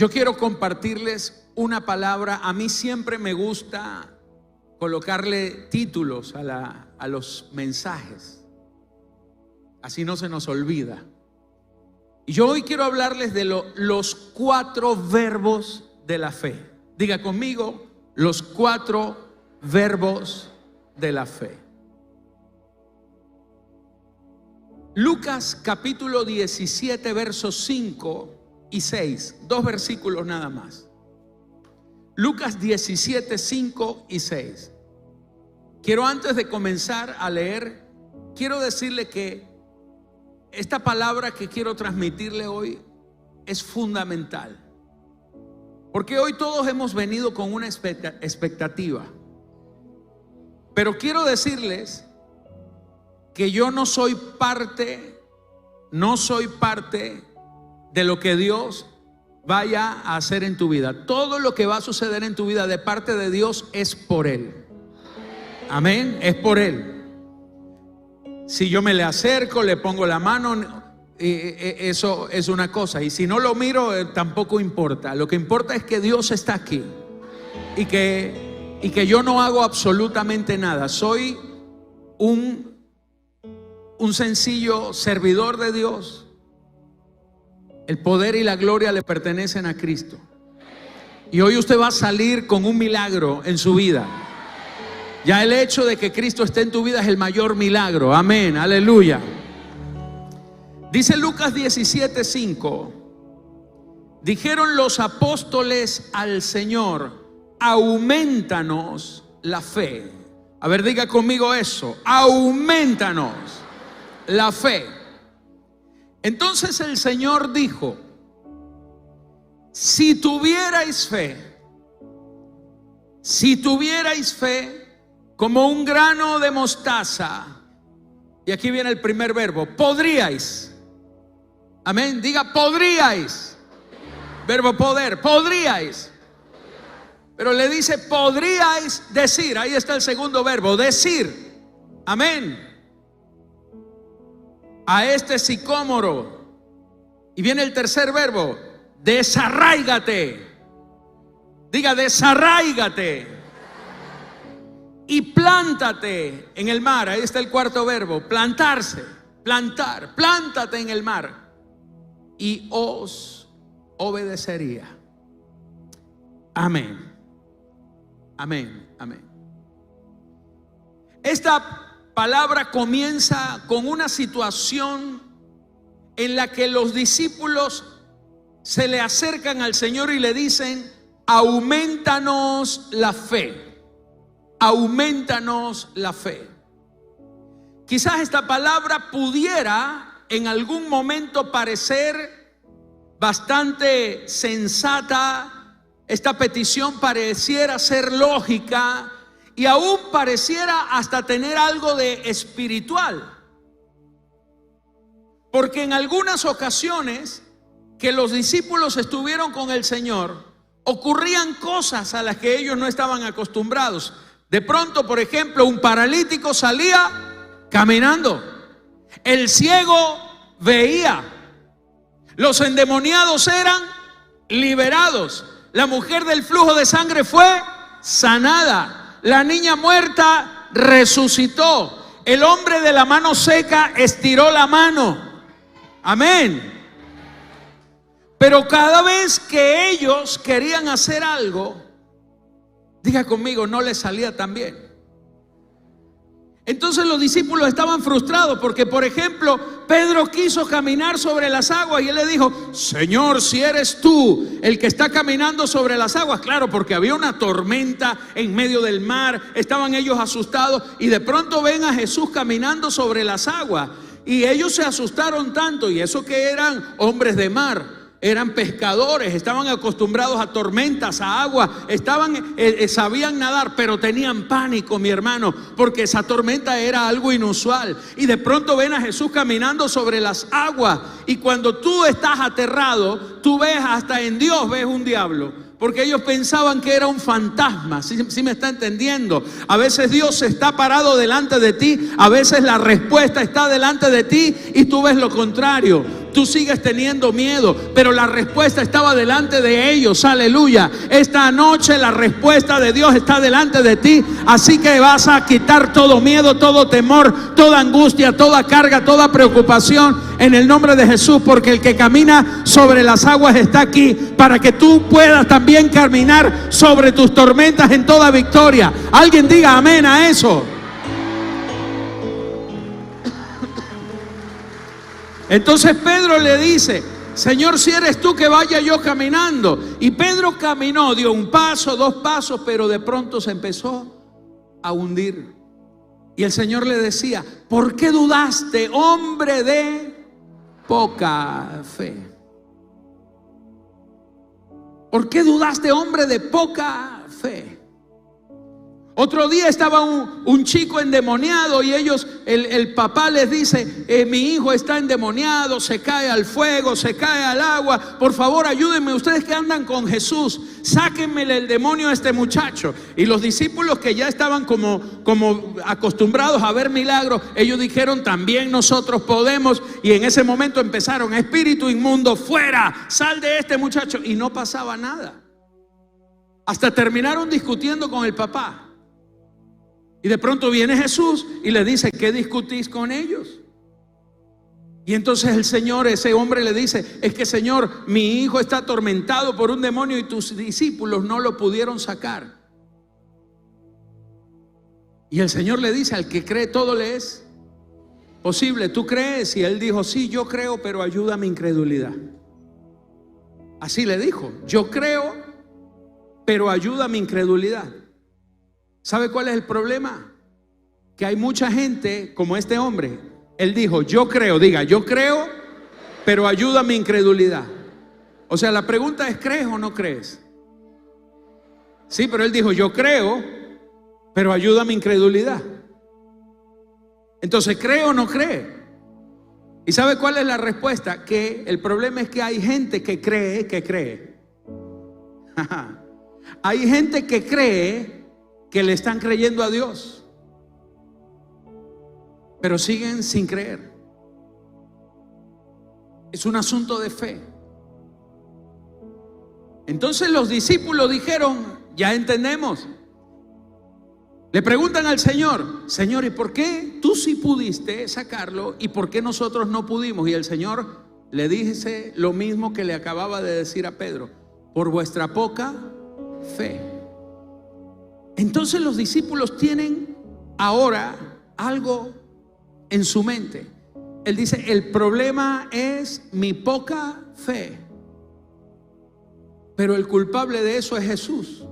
Yo quiero compartirles una palabra. A mí siempre me gusta colocarle títulos a los mensajes, así no se nos olvida. Y yo hoy quiero hablarles de los 4 verbos de la fe. Diga conmigo, los 4 verbos de la fe. Lucas capítulo 17 versos 5 y 6, 2 versículos nada más. Lucas 17, 5 y 6. Quiero, antes de comenzar a leer, quiero decirle que esta palabra que quiero transmitirle hoy es fundamental, porque hoy todos hemos venido con una expectativa, pero quiero decirles que yo no soy parte de lo que Dios vaya a hacer en tu vida. Todo lo que va a suceder en tu vida de parte de Dios es por Él. Amén, es por Él. Si yo me le acerco, le pongo la mano, eso es una cosa. Y si no lo miro, tampoco importa. Lo que importa es que Dios está aquí y que yo no hago absolutamente nada. Soy un sencillo servidor de Dios. El poder y la gloria le pertenecen a Cristo. Y hoy usted va a salir con un milagro en su vida. Ya el hecho de que Cristo esté en tu vida es el mayor milagro. Amén, aleluya. Dice Lucas 17, 5. Dijeron los apóstoles al Señor: aumentanos la fe. A ver, diga conmigo eso: aumentanos la fe. Entonces el Señor dijo: si tuvierais fe como un grano de mostaza. Y aquí viene el primer verbo: podríais. Amén, diga podríais. Verbo poder, podríais. Pero le dice podríais decir. Ahí está el segundo verbo, decir. Amén. A este sicómoro. Y viene el tercer verbo: desarráigate. Diga desarráigate. Y plántate en el mar. Ahí está el cuarto verbo: plantarse, plantar. Plántate en el mar y os obedecería. Amén. Amén. Amén. Esta palabra comienza con una situación en la que los discípulos se le acercan al Señor y le dicen: aumentanos la fe. Aumentanos la fe. Quizás esta palabra pudiera en algún momento parecer bastante sensata. Esta petición pareciera ser lógica y aún pareciera hasta tener algo de espiritual. Porque en algunas ocasiones que los discípulos estuvieron con el Señor, ocurrían cosas a las que ellos no estaban acostumbrados. De pronto, por ejemplo, un paralítico salía caminando, el ciego veía, los endemoniados eran liberados, la mujer del flujo de sangre fue sanada, la niña muerta resucitó, el hombre de la mano seca estiró la mano. Amén. Pero cada vez que ellos querían hacer algo, diga conmigo, no les salía tan bien. Entonces los discípulos estaban frustrados porque, por ejemplo, Pedro quiso caminar sobre las aguas y él le dijo: Señor, si eres tú el que está caminando sobre las aguas. Claro, porque había una tormenta en medio del mar, estaban ellos asustados y de pronto ven a Jesús caminando sobre las aguas y ellos se asustaron tanto, y eso que eran hombres de mar. Eran pescadores, estaban acostumbrados a tormentas, a agua, sabían nadar, pero tenían pánico, mi hermano, porque esa tormenta era algo inusual. Y de pronto ven a Jesús caminando sobre las aguas. Y cuando tú estás aterrado, tú ves, hasta en Dios ves un diablo. Porque ellos pensaban que era un fantasma. ¿Sí me está entendiendo? A veces Dios está parado delante de ti, a veces la respuesta está delante de ti y tú ves lo contrario. tú sigues teniendo miedo, pero la respuesta estaba delante de ellos. Aleluya. Esta noche la respuesta de Dios está delante de ti, así que vas a quitar todo miedo, todo temor, toda angustia, toda carga, toda preocupación en el nombre de Jesús, porque el que camina sobre las aguas está aquí para que tú puedas también caminar sobre tus tormentas en toda victoria. Alguien diga amén a eso. Entonces Pedro le dice: Señor, si eres tú, que vaya yo caminando. Y Pedro caminó, dio un paso, 2 pasos, pero de pronto se empezó a hundir. Y el Señor le decía: ¿por qué dudaste, hombre de poca fe? ¿Por qué dudaste, hombre de poca fe? Otro día estaba un chico endemoniado y el papá les dice: mi hijo está endemoniado, se cae al fuego, se cae al agua, por favor ayúdenme, ustedes que andan con Jesús, sáquenmele el demonio a este muchacho. Y los discípulos, que ya estaban como acostumbrados a ver milagros, ellos dijeron: también nosotros podemos. Y en ese momento empezaron: espíritu inmundo, fuera, sal de este muchacho. Y no pasaba nada, hasta terminaron discutiendo con el papá. Y de pronto viene Jesús y le dice: ¿qué discutís con ellos? Y entonces el Señor, ese hombre le dice: es que, Señor, mi hijo está atormentado por un demonio y tus discípulos no lo pudieron sacar. Y el Señor le dice: al que cree todo le es posible. ¿Tú crees? Y él dijo: sí, yo creo, pero ayuda a mi incredulidad. Así le dijo: yo creo, pero ayuda a mi incredulidad. ¿Sabe cuál es el problema? Que hay mucha gente como este hombre. Él dijo: yo creo, diga, yo creo, pero ayuda a mi incredulidad. O sea, la pregunta es: ¿crees o no crees? Sí, pero él dijo: yo creo, pero ayuda a mi incredulidad. Entonces, ¿cree o no cree? ¿Y sabe cuál es la respuesta? Que el problema es que hay gente que cree que cree. Hay gente que cree que le están creyendo a Dios, pero siguen sin creer. Es un asunto de fe. Entonces los discípulos dijeron: ya entendemos. Le preguntan al Señor: Señor, ¿y por qué tú sí pudiste sacarlo y por qué nosotros no pudimos? Y el Señor le dice lo mismo que le acababa de decir a Pedro: por vuestra poca fe. Entonces los discípulos tienen ahora algo en su mente. Él dice: el problema es mi poca fe, pero el culpable de eso es Jesús.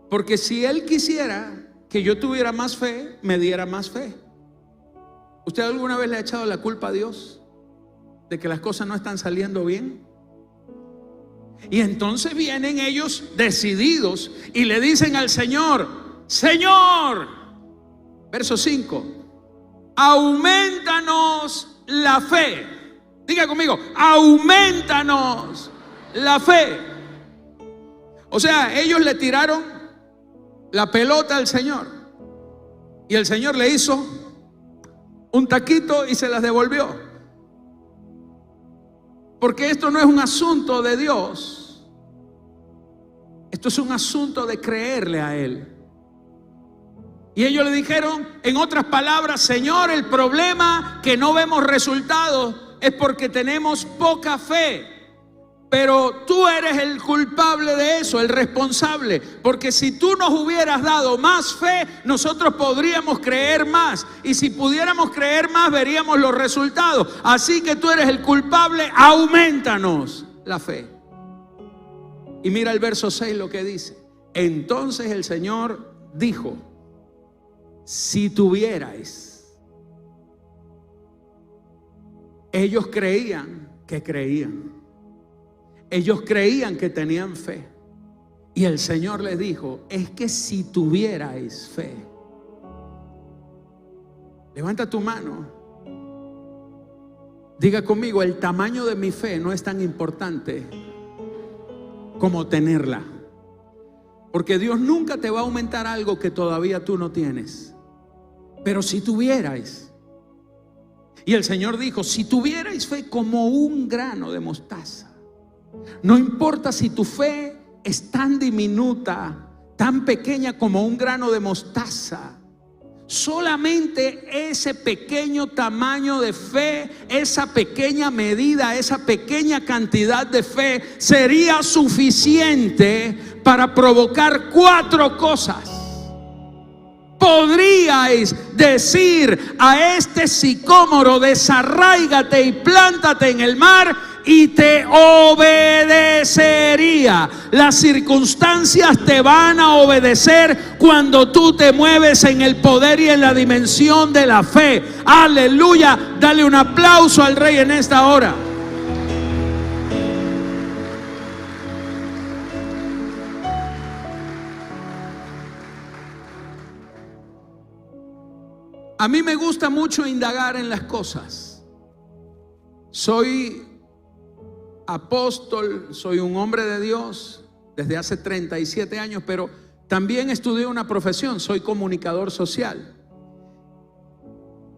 Porque si Él quisiera que yo tuviera más fe, me diera más fe. ¿Usted alguna vez le ha echado la culpa a Dios de que las cosas no están saliendo bien? Y entonces vienen ellos decididos y le dicen al Señor: Señor, verso 5, aumentanos la fe. Diga conmigo: aumentanos la fe. O sea, ellos le tiraron la pelota al Señor y el Señor le hizo un taquito y se las devolvió. Porque esto no es un asunto de Dios, esto es un asunto de creerle a Él. Y ellos le dijeron, en otras palabras: Señor, el problema que no vemos resultados es porque tenemos poca fe. Pero tú eres el culpable de eso, el responsable. Porque si tú nos hubieras dado más fe, nosotros podríamos creer más. Y si pudiéramos creer más, veríamos los resultados. Así que tú eres el culpable, aumentanos la fe. Y mira el verso 6 lo que dice: entonces el Señor dijo: si tuvierais. Ellos creían que creían. Ellos creían que tenían fe. Y el Señor les dijo: es que si tuvierais fe. Levanta tu mano. Diga conmigo: el tamaño de mi fe no es tan importante como tenerla. Porque Dios nunca te va a aumentar algo que todavía tú no tienes. Pero si tuvierais. Y el Señor dijo: si tuvierais fe como un grano de mostaza, no importa si tu fe es tan diminuta, tan pequeña como un grano de mostaza, solamente ese pequeño tamaño de fe, esa pequeña medida, esa pequeña cantidad de fe sería suficiente para provocar 4 cosas. Podríais decir a este sicómoro: desarráigate y plántate en el mar, y te obedecería. Las circunstancias te van a obedecer cuando tú te mueves en el poder y en la dimensión de la fe. Aleluya. Dale un aplauso al Rey en esta hora. A mí me gusta mucho indagar en las cosas. Soy apóstol, soy un hombre de Dios desde hace 37 años, pero también estudié una profesión, soy comunicador social.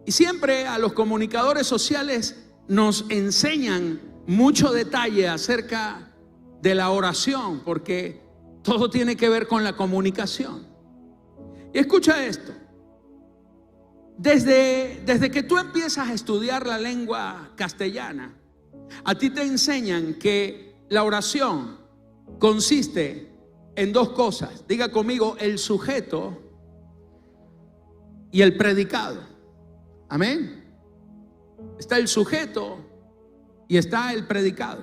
Y siempre a los comunicadores sociales nos enseñan mucho detalle acerca de la oración, porque todo tiene que ver con la comunicación. Y escucha esto. Desde que tú empiezas a estudiar la lengua castellana, a ti te enseñan que la oración consiste en 2 cosas. Diga conmigo: el sujeto y el predicado. Amén. Está el sujeto y está el predicado.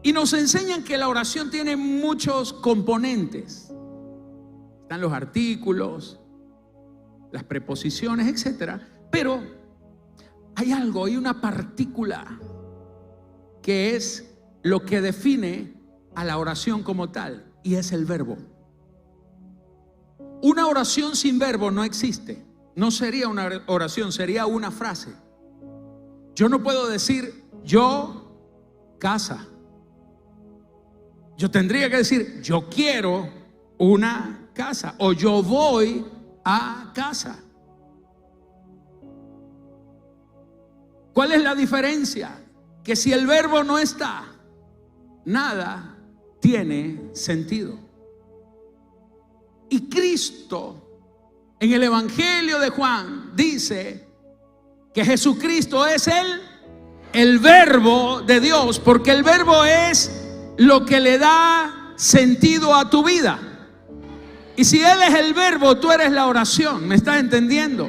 Y nos enseñan que la oración tiene muchos componentes. Están los artículos, las preposiciones, etcétera. Pero hay una partícula que es lo que define a la oración como tal, y es el verbo. Una oración sin verbo no existe. No sería una oración, sería una frase. Yo no puedo decir yo casa. Yo tendría que decir yo quiero una casa, o yo voy a casa. ¿Cuál es la diferencia? Que si el verbo no está, nada tiene sentido. Y Cristo en el Evangelio de Juan dice que Jesucristo es el verbo de Dios, porque el verbo es lo que le da sentido a tu vida. Y si Él es el verbo, tú eres la oración. ¿Me estás entendiendo?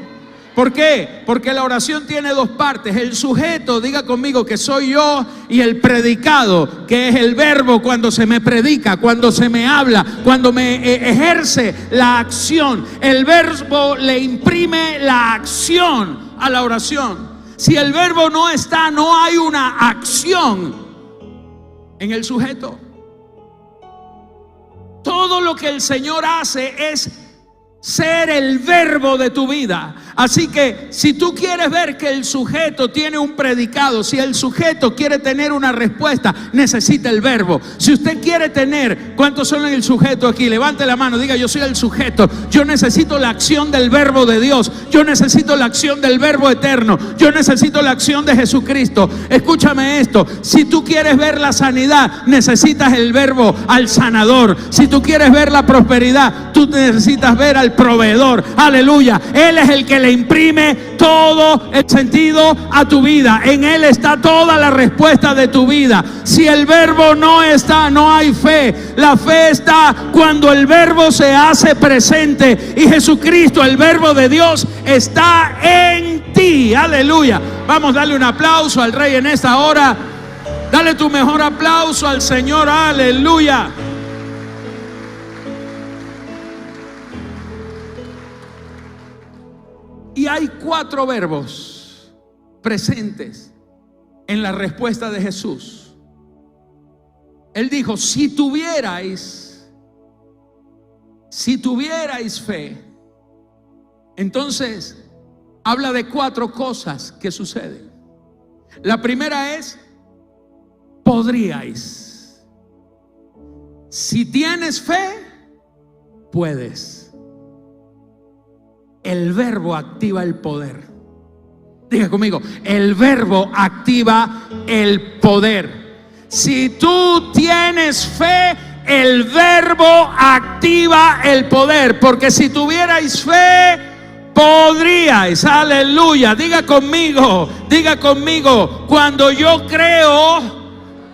¿Por qué? Porque la oración tiene 2 partes. El sujeto, diga conmigo, que soy yo, y el predicado, que es el verbo cuando se me predica, cuando se me habla, cuando me ejerce la acción. El verbo le imprime la acción a la oración. Si el verbo no está, no hay una acción en el sujeto. Todo lo que el Señor hace es ser el verbo de tu vida. Así que si tú quieres ver que el sujeto tiene un predicado, si el sujeto quiere tener una respuesta, necesita el verbo. Si usted quiere tener, ¿cuántos son el sujeto aquí? Levante la mano, diga: yo soy el sujeto. Yo necesito la acción del verbo de Dios. Yo necesito la acción del verbo eterno. Yo necesito la acción de Jesucristo. Escúchame esto: si tú quieres ver la sanidad, necesitas el verbo al sanador. Si tú quieres ver la prosperidad, tú necesitas ver al proveedor. Aleluya. Él es el que le imprime todo el sentido a tu vida. En Él está toda la respuesta de tu vida. Si el verbo no está, no hay fe. La fe está cuando el verbo se hace presente, y Jesucristo, el verbo de Dios, está en ti. Aleluya. Vamos a darle un aplauso al Rey en esta hora. Dale tu mejor aplauso al Señor. Aleluya. Y hay 4 verbos presentes en la respuesta de Jesús. Él dijo: si tuvierais fe. Entonces habla de 4 cosas que suceden. La primera es: podríais. Si tienes fe, puedes. El verbo activa el poder. Diga conmigo, el verbo activa el poder. Si tú tienes fe, el verbo activa el poder. Porque si tuvierais fe, podríais. Aleluya. Diga conmigo, cuando yo creo,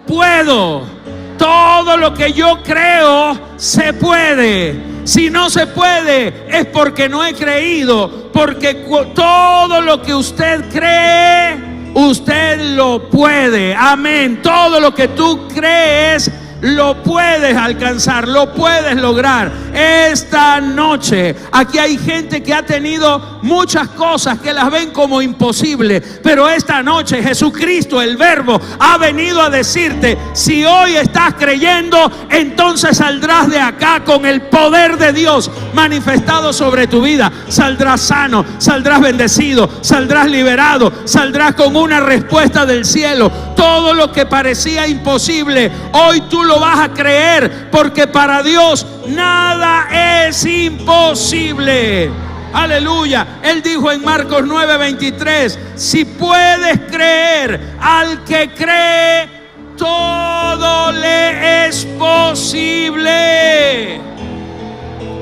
puedo. Todo lo que yo creo se puede. Si no se puede, es porque no he creído. Porque todo lo que usted cree, usted lo puede. Amén. Todo lo que tú crees, lo puedes alcanzar, lo puedes lograr. Esta noche aquí hay gente que ha tenido muchas cosas que las ven como imposibles, pero esta noche Jesucristo, el Verbo, ha venido a decirte: si hoy estás creyendo, entonces saldrás de acá con el poder de Dios manifestado sobre tu vida. Saldrás sano, saldrás bendecido, saldrás liberado, saldrás con una respuesta del cielo. Todo lo que parecía imposible, hoy tú lo vas a creer, porque para Dios nada es imposible. Aleluya. Él dijo en Marcos 9:23: si puedes creer, al que cree, todo le es posible.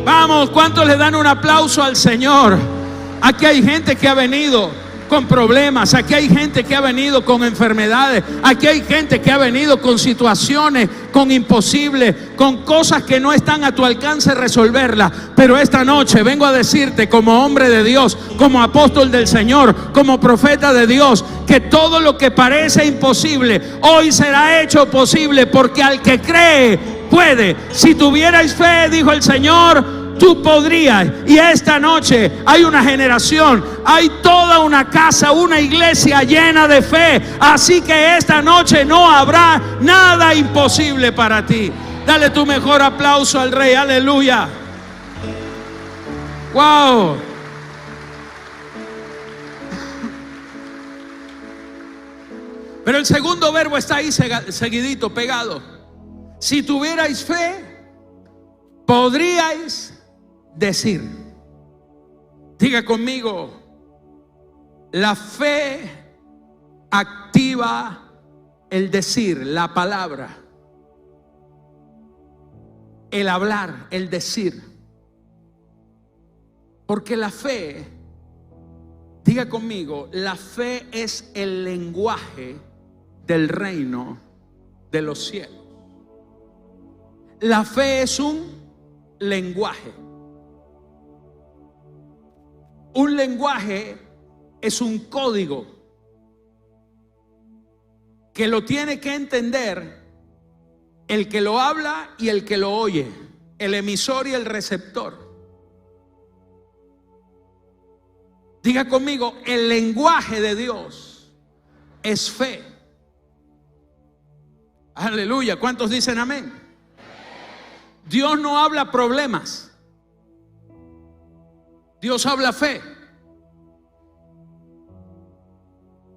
Vamos, ¿cuántos le dan un aplauso al Señor? Aquí hay gente que ha venido con problemas, aquí hay gente que ha venido con enfermedades, aquí hay gente que ha venido con situaciones, con imposibles, con cosas que no están a tu alcance resolverlas. Pero esta noche vengo a decirte, como hombre de Dios, como apóstol del Señor, como profeta de Dios, que todo lo que parece imposible hoy será hecho posible, porque al que cree puede. Si tuvierais fe, dijo el Señor, tú podrías. Y esta noche hay una generación, hay toda una casa, una iglesia llena de fe. Así que esta noche no habrá nada imposible para ti. Dale tu mejor aplauso al Rey. Aleluya. Wow. Pero el segundo verbo está ahí seguidito, pegado. Si tuvierais fe, podríais decir. Diga conmigo, la fe activa el decir, la palabra, el hablar, el decir. Porque la fe, diga conmigo, la fe es el lenguaje del reino de los cielos. La fe es un lenguaje. Un lenguaje es un código que lo tiene que entender el que lo habla y el que lo oye, el emisor y el receptor. Diga conmigo, el lenguaje de Dios es fe. Aleluya. ¿Cuántos dicen amén? Dios no habla problemas. Dios habla fe.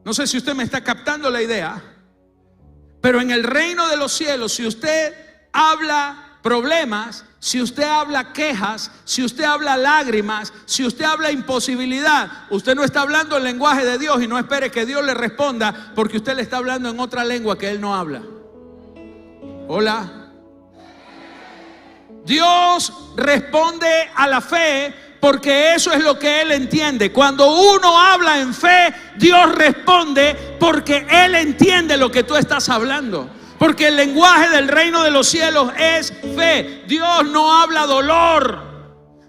No sé si usted me está captando la idea, pero en el reino de los cielos, si usted habla problemas, si usted habla quejas, si usted habla lágrimas, si usted habla imposibilidad, usted no está hablando el lenguaje de Dios, y no espere que Dios le responda porque usted le está hablando en otra lengua que Él no habla. Hola. Dios responde a la fe porque eso es lo que Él entiende. Cuando uno habla en fe, Dios responde porque Él entiende lo que tú estás hablando. Porque el lenguaje del reino de los cielos es fe. Dios no habla dolor.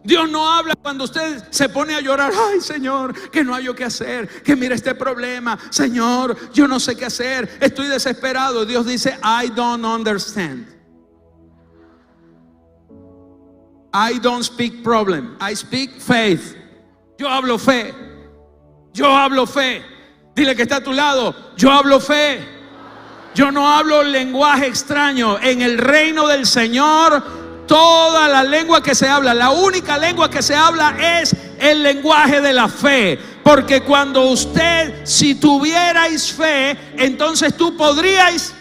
Dios no habla cuando usted se pone a llorar. Ay, Señor, que no hay yo qué hacer, que mira este problema. Señor, yo no sé qué hacer, estoy desesperado. Dios dice, I don't understand. I don't speak problem, I speak faith. Yo hablo fe. Yo hablo fe. Dile que está a tu lado, yo hablo fe. Yo no hablo lenguaje extraño. En el reino del Señor, toda la lengua que se habla, la única lengua que se habla es el lenguaje de la fe. Porque cuando usted, si tuvierais fe, entonces tú podríais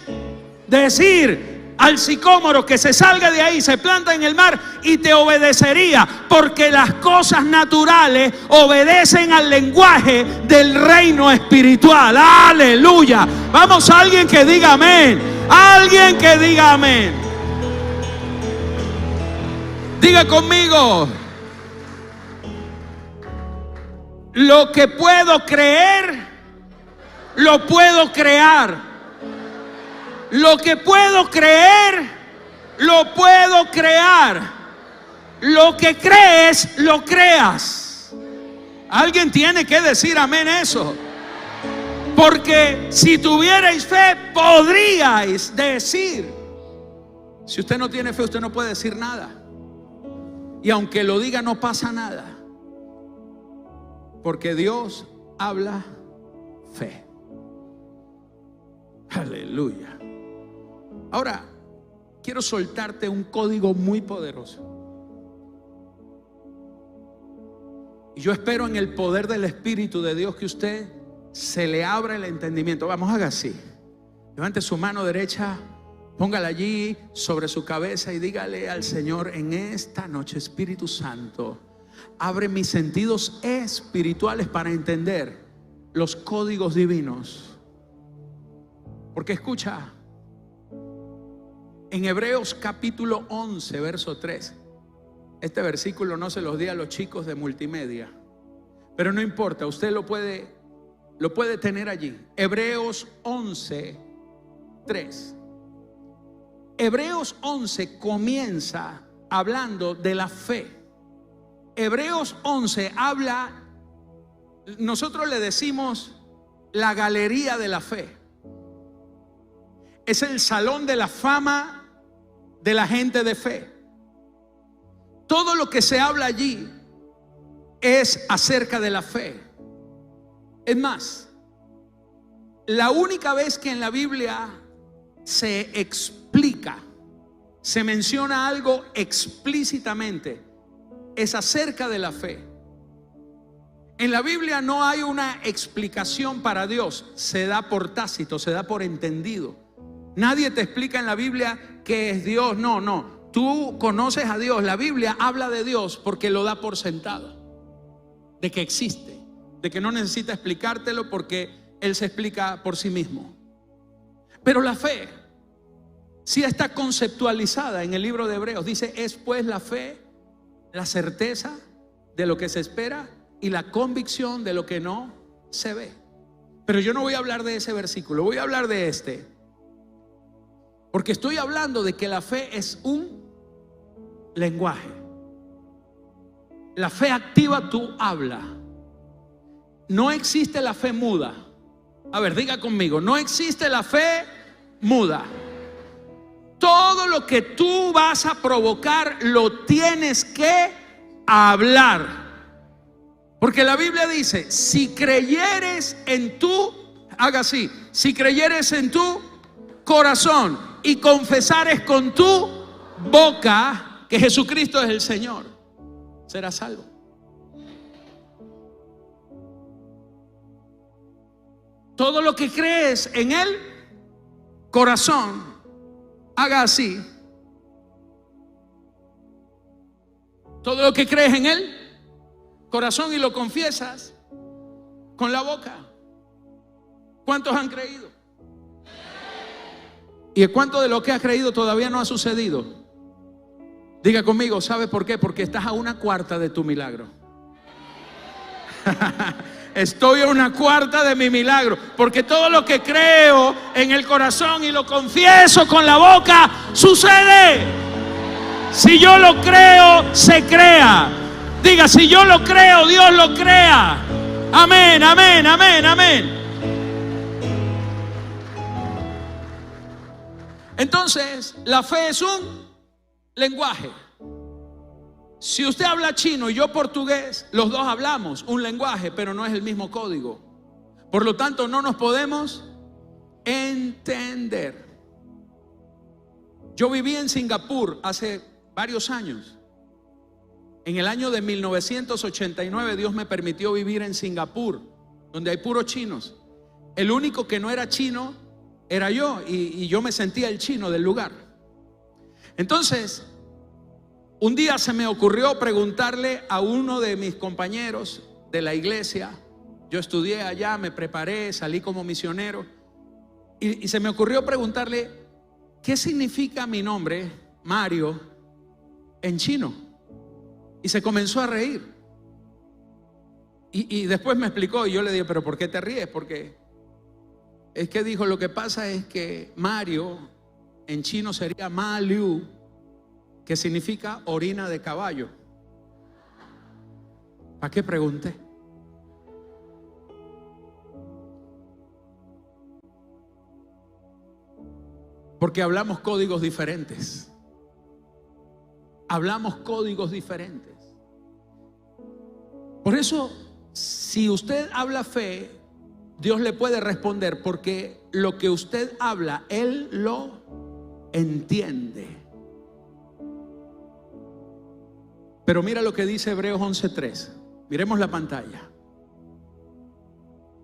decir. al sicómoro que se salga de ahí, se planta en el mar y te obedecería, porque las cosas naturales obedecen al lenguaje del reino espiritual. Aleluya. Vamos, a alguien que diga amén. Alguien que diga amén. Diga conmigo: lo que puedo creer, lo puedo crear. Lo que puedo creer, lo puedo crear. Lo que crees, lo creas. Alguien tiene que decir amén eso. Porque si tuvierais fe, podríais decir. Si usted no tiene fe, usted no puede decir nada. Y aunque lo diga, no pasa nada. Porque Dios habla fe. Aleluya. Ahora, quiero soltarte un código muy poderoso. Y yo espero en el poder del Espíritu de Dios que usted se le abra el entendimiento. Vamos, haga así. Levante su mano derecha, póngala allí sobre su cabeza y dígale al Señor: en esta noche, Espíritu Santo, abre mis sentidos espirituales para entender los códigos divinos. Porque escucha, en Hebreos capítulo 11, verso 3. Este versículo no se los di a los chicos de multimedia, pero no importa, usted lo puede tener allí. Hebreos 11, 3. Hebreos 11 comienza hablando de la fe. Hebreos 11 habla, nosotros le decimos la galería de la fe. Es el salón de la fama de la gente de fe. Todo lo que se habla allí es acerca de la fe. Es más, la única vez que en la Biblia se explica, se menciona algo explícitamente, es acerca de la fe. En la Biblia no hay una explicación para Dios, se da por tácito, se da por entendido. Nadie te explica en la Biblia qué es Dios. No. Tú conoces a Dios. La Biblia habla de Dios porque lo da por sentado, de que existe, de que no necesita explicártelo porque Él se explica por sí mismo. Pero la fe sí está conceptualizada en el libro de Hebreos. Dice: es pues la fe la certeza de lo que se espera y la convicción de lo que no se ve. Pero yo no voy a hablar de ese versículo, voy a hablar de este. Porque estoy hablando de que la fe es un lenguaje. La fe activa tu habla. No existe la fe muda. A ver, diga conmigo: no existe la fe muda. Todo lo que tú vas a provocar lo tienes que hablar. Porque la Biblia dice: si creyeres en tu, haga así, si creyeres en tu corazón y confesares con tu boca que Jesucristo es el Señor, serás salvo. Todo lo que crees en el corazón, haga así. Todo lo que crees en el corazón y lo confiesas con la boca. ¿Cuántos han creído? ¿Y cuánto de lo que has creído todavía no ha sucedido? Diga conmigo: ¿sabe por qué? Porque estás a una cuarta de tu milagro. Estoy a una cuarta de mi milagro, porque todo lo que creo en el corazón y lo confieso con la boca sucede. Si yo lo creo, se crea. Diga: si yo lo creo, Dios lo crea. Amén, amén, amén, amén. Entonces, la fe es un lenguaje. Si usted habla chino y yo portugués, los dos hablamos un lenguaje, pero no es el mismo código. Por lo tanto, no nos podemos entender. Yo viví en Singapur hace varios años. En el año de 1989 Dios me permitió vivir en Singapur, donde hay puros chinos. El único que no era chino era yo, y yo me sentía el chino del lugar. Entonces, un día se me ocurrió preguntarle a uno de mis compañeros de la iglesia. Yo estudié allá, me preparé, salí como misionero. Y se me ocurrió preguntarle, ¿qué significa mi nombre, Mario, en chino? Y se comenzó a reír. Y después me explicó, y yo le dije, ¿pero por qué te ríes? Porque es que dijo, lo que pasa es que Mario en chino sería Ma Liu, que significa orina de caballo. ¿Para qué pregunté? Porque hablamos códigos diferentes. Hablamos códigos diferentes. Por eso, si usted habla fe, Dios le puede responder, porque lo que usted habla, Él lo entiende. Pero mira lo que dice Hebreos 11:3. Miremos la pantalla.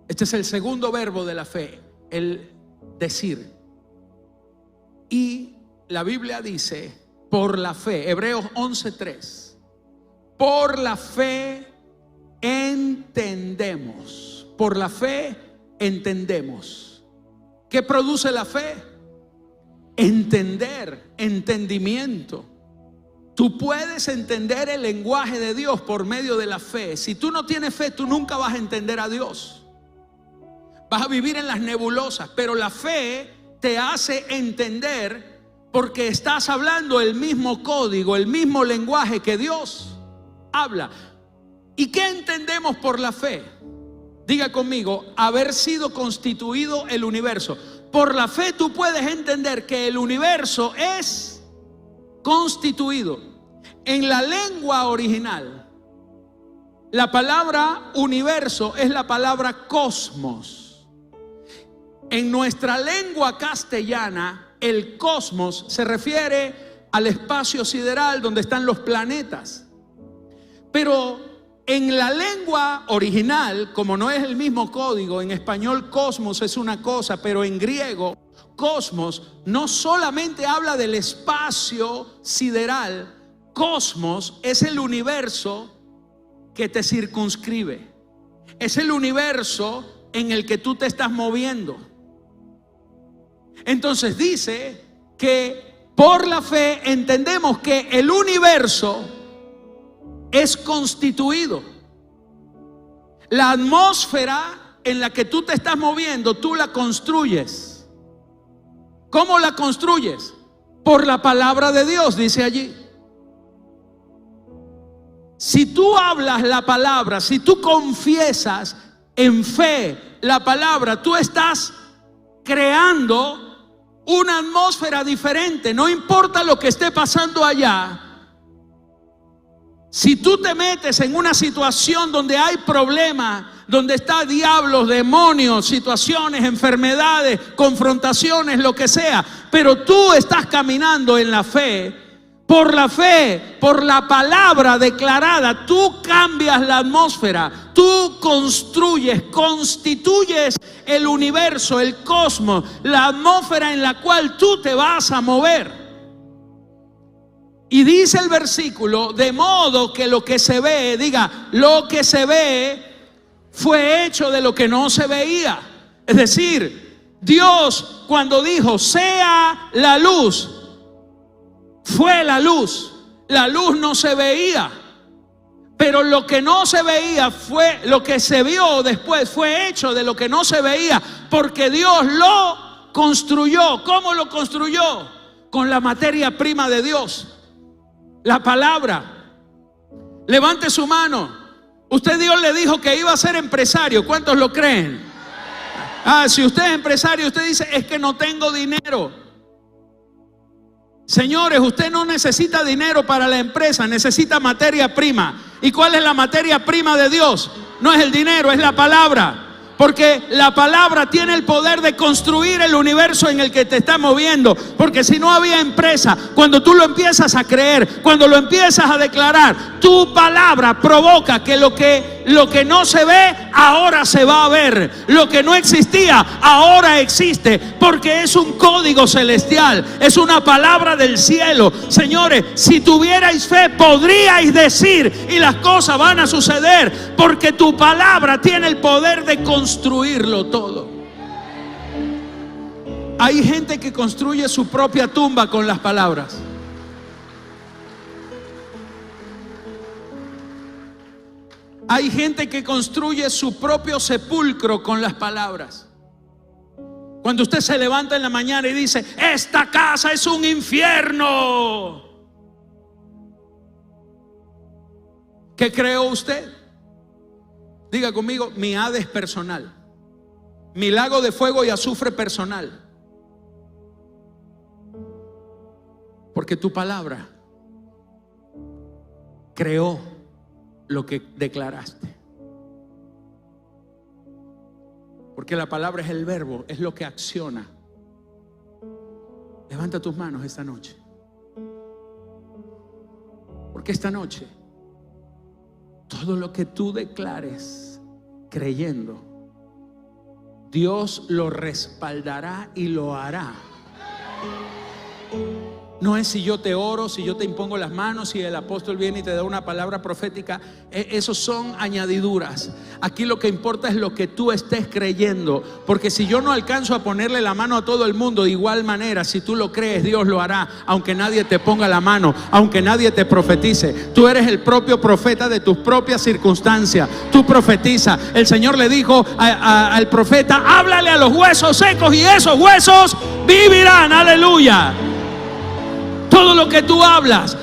Este es el segundo verbo de la fe, el decir. Y la Biblia dice, por la fe, Hebreos 11:3, por la fe entendemos. Por la fe entendemos. ¿Qué produce la fe? Entender, entendimiento. Tú puedes entender el lenguaje de Dios por medio de la fe. Si tú no tienes fe, tú nunca vas a entender a Dios. Vas a vivir en las nebulosas, pero la fe te hace entender porque estás hablando el mismo código, el mismo lenguaje que Dios habla. ¿Y qué entendemos por la fe? Diga conmigo, haber sido constituido el universo. Por la fe tú puedes entender que el universo es constituido. En la lengua original, la palabra universo es la palabra cosmos. En nuestra lengua castellana, el cosmos se refiere al espacio sideral donde están los planetas. Pero en la lengua original, como no es el mismo código, en español cosmos es una cosa, pero en griego cosmos no solamente habla del espacio sideral. Cosmos es el universo que te circunscribe. Es el universo en el que tú te estás moviendo. Entonces dice que por la fe entendemos que el universo es constituido. La atmósfera en la que tú te estás moviendo, tú la construyes. ¿Cómo la construyes? Por la palabra de Dios, dice allí. Si tú hablas la palabra, si tú confiesas en fe la palabra, tú estás creando una atmósfera diferente. No importa lo que esté pasando allá. Si tú te metes en una situación donde hay problemas, donde está diablos, demonios, situaciones, enfermedades, confrontaciones, lo que sea, pero tú estás caminando en la fe, por la palabra declarada, tú cambias la atmósfera, tú construyes, constituyes el universo, el cosmos, la atmósfera en la cual tú te vas a mover. Y dice el versículo, de modo que lo que se ve, diga, lo que se ve fue hecho de lo que no se veía. Es decir, Dios cuando dijo, sea la luz, fue la luz. La luz no se veía, pero lo que no se veía fue, lo que se vio después fue hecho de lo que no se veía, porque Dios lo construyó. ¿Cómo lo construyó? Con la materia prima de Dios, la palabra. Levante su mano. Usted, Dios le dijo que iba a ser empresario. ¿Cuántos lo creen? Si usted es empresario, usted dice, es que no tengo dinero. Señores, usted no necesita dinero para la empresa, necesita materia prima. ¿Y cuál es la materia prima de Dios? No es el dinero, es la palabra. Porque la palabra tiene el poder de construir el universo en el que te estás moviendo. Porque si no había empresa, cuando tú lo empiezas a creer, cuando lo empiezas a declarar, tu palabra provoca que lo que lo que no se ve, ahora se va a ver. Lo que no existía, ahora existe, porque es un código celestial, es una palabra del cielo. Señores, si tuvierais fe, podríais decir y las cosas van a suceder, porque tu palabra tiene el poder de construirlo todo. Hay gente que construye su propia tumba con las palabras. Hay gente que construye su propio sepulcro con las palabras. Cuando usted se levanta en la mañana y dice: esta casa es un infierno, ¿qué creó usted? Diga conmigo: mi Hades personal, mi lago de fuego y azufre personal. Porque tu palabra creó lo que declaraste. Porque la palabra es el verbo, es lo que acciona. Levanta tus manos esta noche. Porque esta noche, todo lo que tú declares creyendo, Dios lo respaldará y lo hará. No es si yo te oro, si yo te impongo las manos, si el apóstol viene y te da una palabra profética. Esos son añadiduras. Aquí lo que importa es lo que tú estés creyendo. Porque si yo no alcanzo a ponerle la mano a todo el mundo, de igual manera, si tú lo crees, Dios lo hará. Aunque nadie te ponga la mano, aunque nadie te profetice. Tú eres el propio profeta de tus propias circunstancias. Tú profetiza. El Señor le dijo al profeta: háblale a los huesos secos y esos huesos vivirán. Aleluya. Todo lo que tú hablas,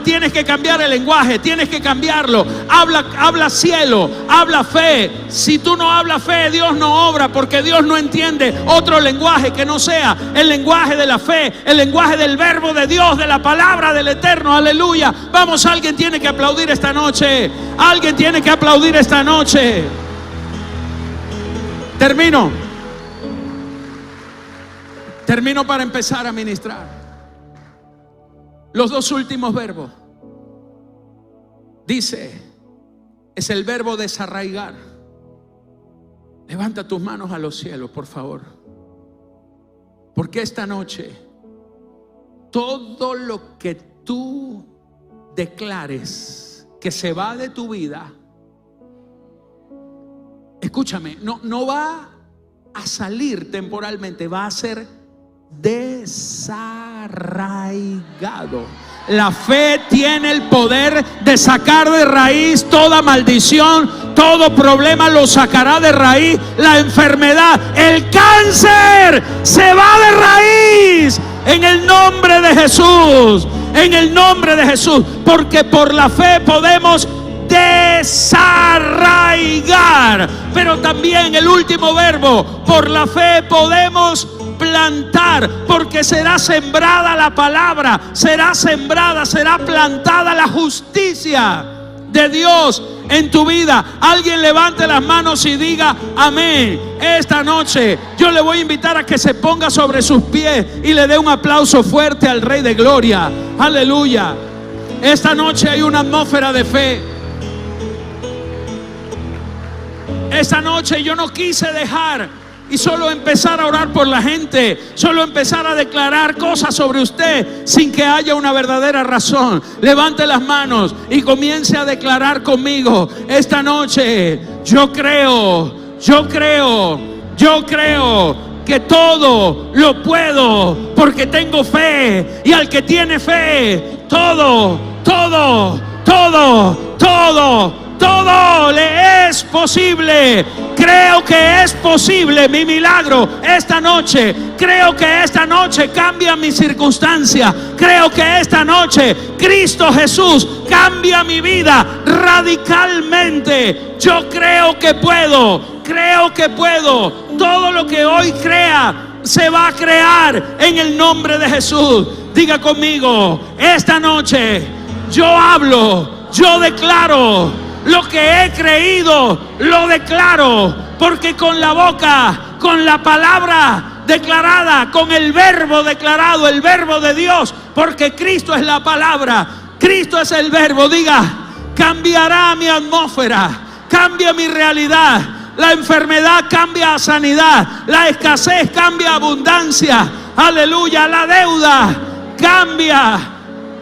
tienes que cambiar el lenguaje, tienes que cambiarlo. Habla cielo, habla fe. Si tú no hablas fe, Dios no obra, porque Dios no entiende otro lenguaje que no sea el lenguaje de la fe, el lenguaje del verbo de Dios, de la palabra del Eterno. Aleluya. Vamos, alguien tiene que aplaudir esta noche. Alguien tiene que aplaudir esta noche. Termino para empezar a ministrar. Los dos últimos verbos, dice, es el verbo desarraigar. Levanta tus manos a los cielos, por favor. Porque esta noche, todo lo que tú declares que se va de tu vida, escúchame, no va a salir temporalmente, va a ser desarraigado. La fe tiene el poder de sacar de raíz toda maldición, todo problema lo sacará de raíz. La enfermedad, el cáncer se va de raíz en el nombre de Jesús, en el nombre de Jesús, porque por la fe podemos desarraigar. Pero también el último verbo, por la fe podemos plantar, porque será sembrada la palabra, será sembrada, será plantada la justicia de Dios en tu vida. Alguien levante las manos y diga amén. Esta noche yo le voy a invitar a que se ponga sobre sus pies y le dé un aplauso fuerte al Rey de Gloria. Aleluya. Esta noche hay una atmósfera de fe. Esta noche yo no quise dejar y solo empezar a orar por la gente, solo empezar a declarar cosas sobre usted sin que haya una verdadera razón. Levante las manos y comience a declarar conmigo. Esta noche yo creo que todo lo puedo porque tengo fe, y al que tiene fe, todo le es posible. Creo que es posible mi milagro esta noche. Creo que esta noche cambia mi circunstancia. Creo que esta noche Cristo Jesús cambia mi vida radicalmente. Yo creo que puedo. Todo lo que hoy crea se va a crear en el nombre de Jesús. Diga conmigo: esta noche yo hablo, yo declaro. Lo que he creído, lo declaro, porque con la boca, con la palabra declarada, con el verbo declarado, el verbo de Dios, porque Cristo es la palabra, Cristo es el verbo. Diga: cambiará mi atmósfera, cambia mi realidad. La enfermedad cambia a sanidad, la escasez cambia a abundancia, aleluya, la deuda cambia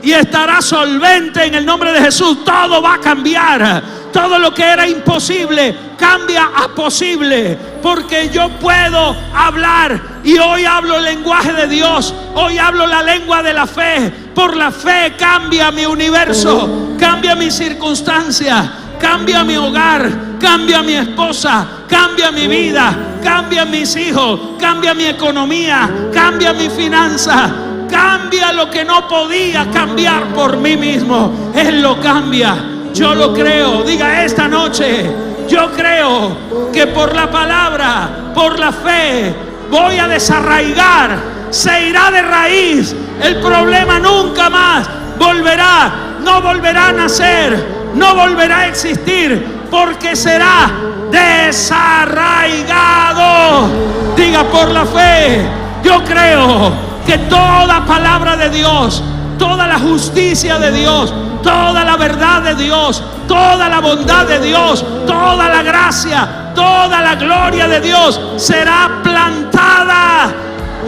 y estará solvente en el nombre de Jesús. Todo va a cambiar, todo lo que era imposible cambia a posible, porque yo puedo hablar y hoy hablo el lenguaje de Dios, hoy hablo la lengua de la fe. Por la fe cambia mi universo, cambia mi circunstancia, cambia mi hogar, cambia mi esposa, cambia mi vida, cambia mis hijos, cambia mi economía, cambia mi finanza, cambia lo que no podía cambiar por mí mismo. Él lo cambia. Yo lo creo. Diga esta noche: yo creo que por la palabra, por la fe, voy a desarraigar. Se irá de raíz. El problema nunca más volverá. No volverá a nacer. No volverá a existir, porque será desarraigado. Diga: por la fe, yo creo que toda palabra de Dios, toda la justicia de Dios, toda la verdad de Dios, toda la bondad de Dios, toda la gracia, toda la gloria de Dios será plantada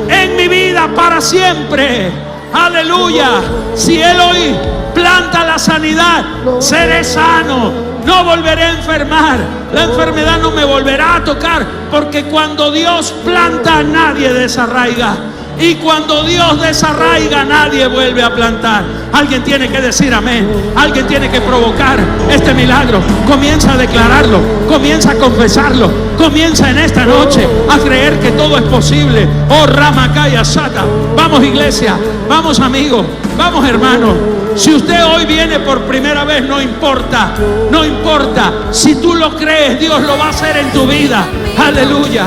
en mi vida para siempre. Aleluya. Si Él hoy planta la sanidad, seré sano, no volveré a enfermar, la enfermedad no me volverá a tocar, porque cuando Dios planta, nadie desarraiga. Y cuando Dios desarraiga, nadie vuelve a plantar. Alguien tiene que decir amén. Alguien tiene que provocar este milagro. Comienza a declararlo, comienza a confesarlo, comienza en esta noche a creer que todo es posible. Oh, Ramakaya Sata. Vamos, iglesia, vamos, amigos, vamos, hermanos. Si usted hoy viene por primera vez, no importa, no importa. Si tú lo crees, Dios lo va a hacer en tu vida. Aleluya.